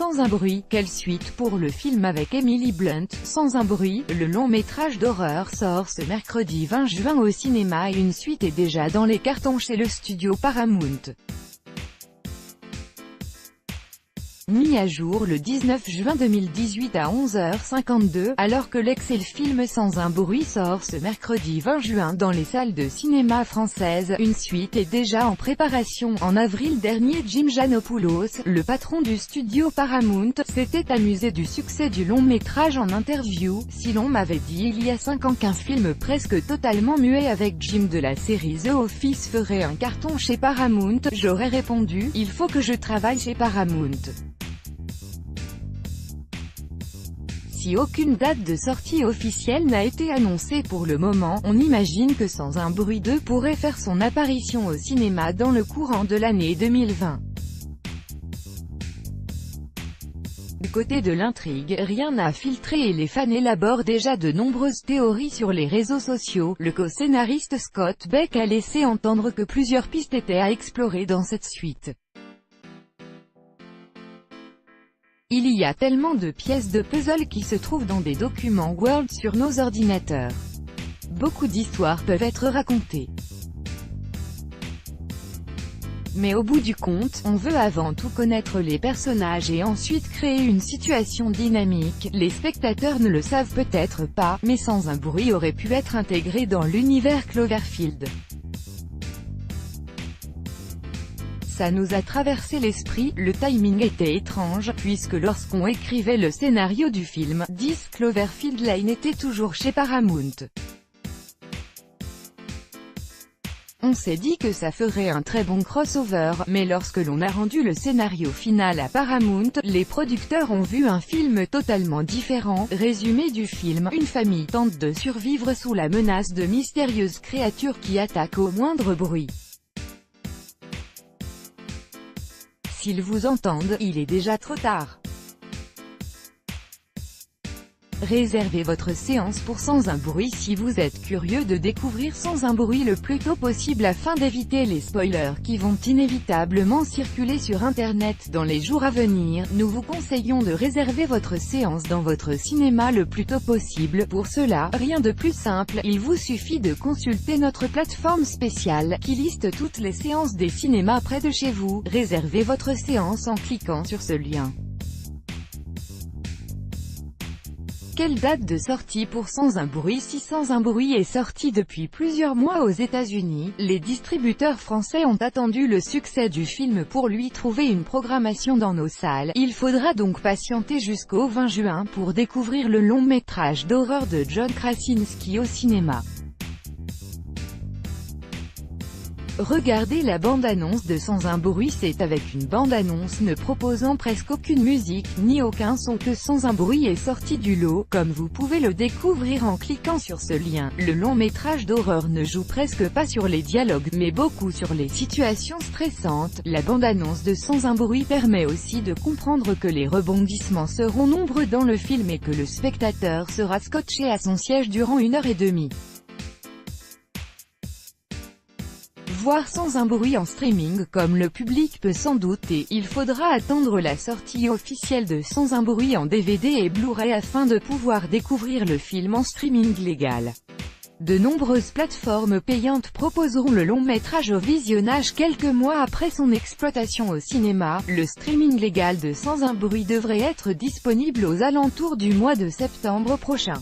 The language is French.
Sans un bruit, quelle suite pour le film avec Emily Blunt, Sans un bruit, le long-métrage d'horreur sort ce mercredi 20 juin au cinéma et une suite est déjà dans les cartons chez le studio Paramount. Mis à jour le 19 juin 2018 à 11h52, alors que l'excellent film Sans un bruit sort ce mercredi 20 juin dans les salles de cinéma françaises, une suite est déjà en préparation. En avril dernier, Jim Janopoulos, le patron du studio Paramount, s'était amusé du succès du long-métrage en interview. Si l'on m'avait dit il y a 5 ans qu'un film presque totalement muet avec Jim de la série The Office ferait un carton chez Paramount, j'aurais répondu, il faut que je travaille chez Paramount. Si aucune date de sortie officielle n'a été annoncée pour le moment, on imagine que Sans un bruit 2 pourrait faire son apparition au cinéma dans le courant de l'année 2020. Du côté de l'intrigue, rien n'a filtré et les fans élaborent déjà de nombreuses théories sur les réseaux sociaux. Le co-scénariste Scott Beck a laissé entendre que plusieurs pistes étaient à explorer dans cette suite. Il y a tellement de pièces de puzzle qui se trouvent dans des documents Word sur nos ordinateurs. Beaucoup d'histoires peuvent être racontées. Mais au bout du compte, on veut avant tout connaître les personnages et ensuite créer une situation dynamique. Les spectateurs ne le savent peut-être pas, mais Sans un bruit aurait pu être intégré dans l'univers Cloverfield. Ça nous a traversé l'esprit, le timing était étrange, puisque lorsqu'on écrivait le scénario du film, 10 Cloverfield Lane était toujours chez Paramount. On s'est dit que ça ferait un très bon crossover, mais lorsque l'on a rendu le scénario final à Paramount, les producteurs ont vu un film totalement différent. Résumé du film, une famille tente de survivre sous la menace de mystérieuses créatures qui attaquent au moindre bruit. S'ils vous entendent, il est déjà trop tard. Réservez votre séance pour Sans un bruit si vous êtes curieux de découvrir Sans un bruit le plus tôt possible afin d'éviter les spoilers qui vont inévitablement circuler sur Internet dans les jours à venir. Nous vous conseillons de réserver votre séance dans votre cinéma le plus tôt possible. Pour cela, rien de plus simple, il vous suffit de consulter notre plateforme spéciale, qui liste toutes les séances des cinémas près de chez vous. Réservez votre séance en cliquant sur ce lien. Quelle date de sortie pour Sans un bruit? Si Sans un bruit est sorti depuis plusieurs mois aux États-Unis, les distributeurs français ont attendu le succès du film pour lui trouver une programmation dans nos salles. Il faudra donc patienter jusqu'au 20 juin pour découvrir le long-métrage d'horreur de John Krasinski au cinéma. Regardez la bande-annonce de Sans un bruit. C'est avec une bande-annonce ne proposant presque aucune musique, ni aucun son que Sans un bruit est sorti du lot, comme vous pouvez le découvrir en cliquant sur ce lien. Le long-métrage d'horreur ne joue presque pas sur les dialogues, mais beaucoup sur les situations stressantes. La bande-annonce de Sans un bruit permet aussi de comprendre que les rebondissements seront nombreux dans le film et que le spectateur sera scotché à son siège durant 1h30. Voir Sans un bruit en streaming comme le public peut s'en douter, il faudra attendre la sortie officielle de Sans un bruit en DVD et Blu-ray afin de pouvoir découvrir le film en streaming légal. De nombreuses plateformes payantes proposeront le long-métrage au visionnage quelques mois après son exploitation au cinéma. Le streaming légal de Sans un bruit devrait être disponible aux alentours du mois de septembre prochain.